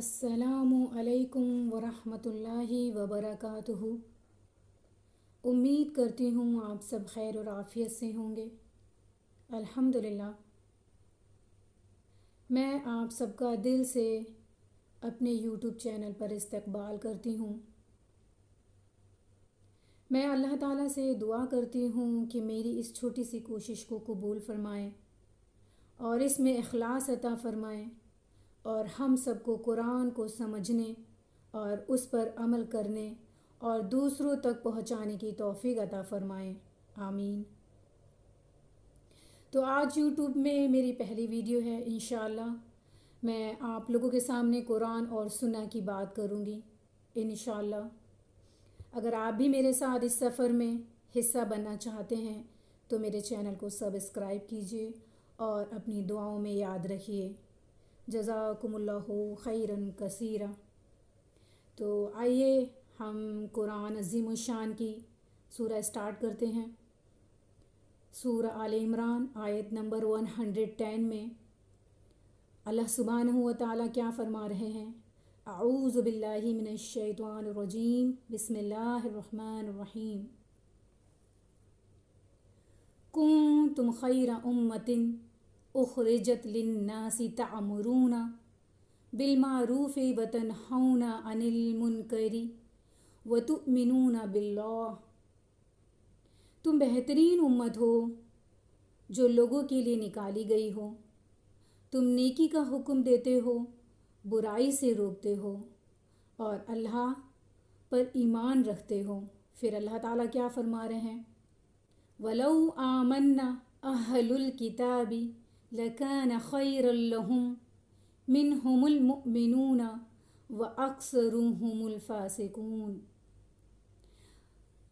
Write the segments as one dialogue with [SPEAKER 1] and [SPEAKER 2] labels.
[SPEAKER 1] السلام علیکم ورحمۃ اللہ وبرکاتہ۔ امید کرتی ہوں آپ سب خیر اور عافیت سے ہوں گے۔ الحمدللہ میں آپ سب کا دل سے اپنے یوٹیوب چینل پر استقبال کرتی ہوں۔ میں اللہ تعالیٰ سے دعا کرتی ہوں کہ میری اس چھوٹی سی کوشش کو قبول فرمائیں اور اس میں اخلاص عطا فرمائیں، اور ہم سب کو قرآن کو سمجھنے اور اس پر عمل کرنے اور دوسروں تک پہنچانے کی توفیق عطا فرمائیں، آمین۔ تو آج یوٹیوب میں میری پہلی ویڈیو ہے۔ انشاءاللہ میں آپ لوگوں کے سامنے قرآن اور سنت کی بات کروں گی انشاءاللہ۔ اگر آپ بھی میرے ساتھ اس سفر میں حصہ بننا چاہتے ہیں تو میرے چینل کو سبسکرائب کیجیے اور اپنی دعاؤں میں یاد رکھیے۔ جزاکم اللہ خیرا کثیرا۔ تو آئیے ہم قرآن عظیم الشان کی سورہ سٹارٹ کرتے ہیں۔ سورہ آل عمران آیت نمبر 110 میں اللہ سبحانہ و تعالیٰ کیا فرما رہے ہیں؟ اعوذ باللہ من الشیطان الرجیم، بسم اللہ الرحمن الرحیم۔ کنتم خیر امۃ اخرجت للناس تعمرون بالمعروف وتنہون عن المنکر وتؤمنون باللہ۔ تم بہترین امت ہو جو لوگوں کے لیے نکالی گئی ہو، تم نیکی کا حکم دیتے ہو، برائی سے روکتے ہو اور اللہ پر ایمان رکھتے ہو۔ پھر اللہ تعالیٰ کیا فرما رہے ہیں؟ وَلَوْ آمَنَّ أَهْلُ الْكِتَابِ لَكَانَ خَيْرًا لَهُمْ مِنْهُمُ الْمُؤْمِنُونَ وَأَكْثَرُهُمُ الْفَاسِقُونَ۔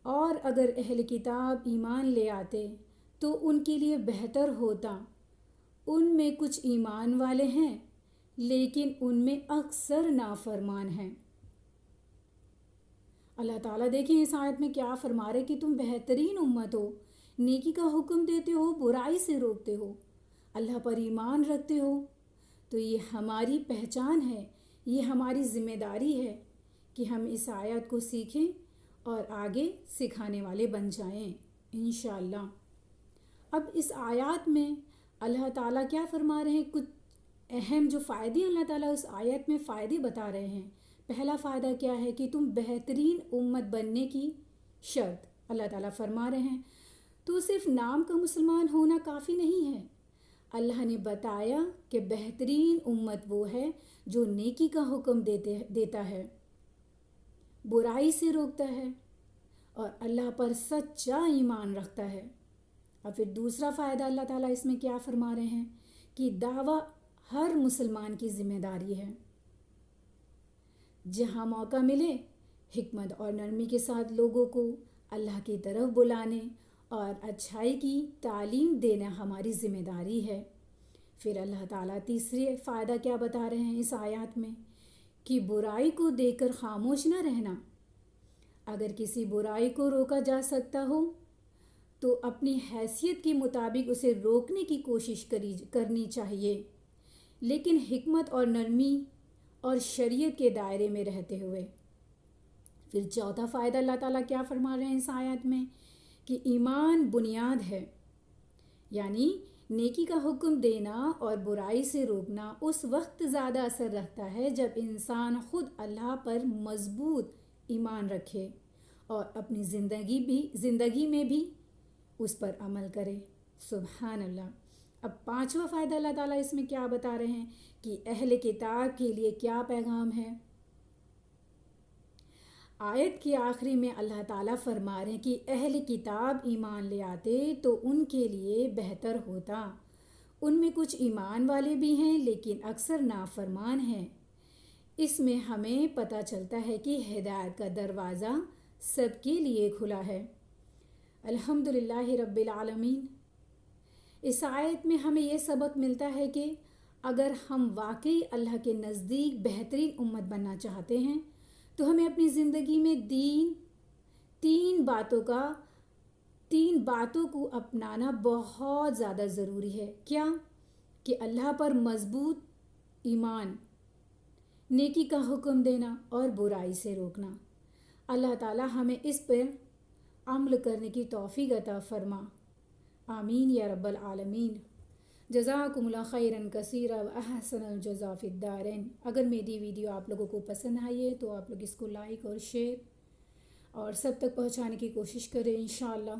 [SPEAKER 1] اور اگر اہل کتاب ایمان لے آتے تو ان کے لیے بہتر ہوتا۔ ان میں کچھ ایمان والے ہیں لیکن ان میں اکثر نافرمان ہیں۔ اللہ تعالیٰ دیکھیں اس آیت میں کیا فرما رہے کہ تم بہترین امت ہو، نیکی کا حکم دیتے ہو، برائی سے روکتے ہو، اللہ پر ایمان رکھتے ہو۔ تو یہ ہماری پہچان ہے، یہ ہماری ذمہ داری ہے کہ ہم اس آیت کو سیکھیں اور آگے سکھانے والے بن جائیں انشاءاللہ۔ اب اس آیات میں اللہ تعالیٰ کیا فرما رہے ہیں؟ کچھ اہم جو فائدے اللہ تعالیٰ اس آیت میں فائدے بتا رہے ہیں۔ پہلا فائدہ کیا ہے کہ تم بہترین امت بننے کی شرط اللہ تعالیٰ فرما رہے ہیں۔ تو صرف نام کا مسلمان ہونا کافی نہیں ہے۔ اللہ نے بتایا کہ بہترین امت وہ ہے جو نیکی کا حکم دیتا ہے، برائی سے روکتا ہے اور اللہ پر سچا ایمان رکھتا ہے۔ اور پھر دوسرا فائدہ اللہ تعالیٰ اس میں کیا فرما رہے ہیں کہ دعویٰ ہر مسلمان کی ذمہ داری ہے۔ جہاں موقع ملے حکمت اور نرمی کے ساتھ لوگوں کو اللہ کی طرف بلانے اور اچھائی کی تعلیم دینا ہماری ذمہ داری ہے۔ پھر اللہ تعالیٰ تیسری فائدہ کیا بتا رہے ہیں اس آیات میں کہ برائی کو دیکھ کر خاموش نہ رہنا۔ اگر کسی برائی کو روکا جا سکتا ہو تو اپنی حیثیت کے مطابق اسے روکنے کی کوشش کرنی چاہیے، لیکن حکمت اور نرمی اور شریعت کے دائرے میں رہتے ہوئے۔ پھر چوتھا فائدہ اللہ تعالیٰ کیا فرما رہے ہیں اس آیت میں کہ ایمان بنیاد ہے، یعنی نیکی کا حکم دینا اور برائی سے روکنا اس وقت زیادہ اثر رکھتا ہے جب انسان خود اللہ پر مضبوط ایمان رکھے اور اپنی زندگی میں بھی اس پر عمل کرے۔ سبحان اللہ۔ اب پانچواں فائدہ اللہ تعالیٰ اس میں کیا بتا رہے ہیں کہ اہل کتاب کے لیے کیا پیغام ہے۔ آیت کے آخری میں اللہ تعالیٰ فرما رہے ہیں کہ اہل کتاب ایمان لے آتے تو ان کے لیے بہتر ہوتا۔ ان میں کچھ ایمان والے بھی ہیں لیکن اکثر نافرمان ہیں۔ اس میں ہمیں پتہ چلتا ہے کہ ہدایت کا دروازہ سب کے لیے کھلا ہے۔ الحمدللہ رب العالمین۔ اس آیت میں ہمیں یہ سبق ملتا ہے کہ اگر ہم واقعی اللہ کے نزدیک بہترین امت بننا چاہتے ہیں تو ہمیں اپنی زندگی میں تین باتوں کو اپنانا بہت زیادہ ضروری ہے۔ کیا؟ کہ اللہ پر مضبوط ایمان، نیکی کا حکم دینا اور برائی سے روکنا۔ اللہ تعالی ہمیں اس پر عمل کرنے کی توفیق عطا فرما، آمین یا رب العالمین۔ جزاکم اللہ خیرن کثیرا و احسن الجزا فی الدارین۔ اگر میری ویڈیو آپ لوگوں کو پسند آئی ہے تو آپ لوگ اس کو لائک اور شیئر اور سب تک پہنچانے کی کوشش کریں انشاءاللہ۔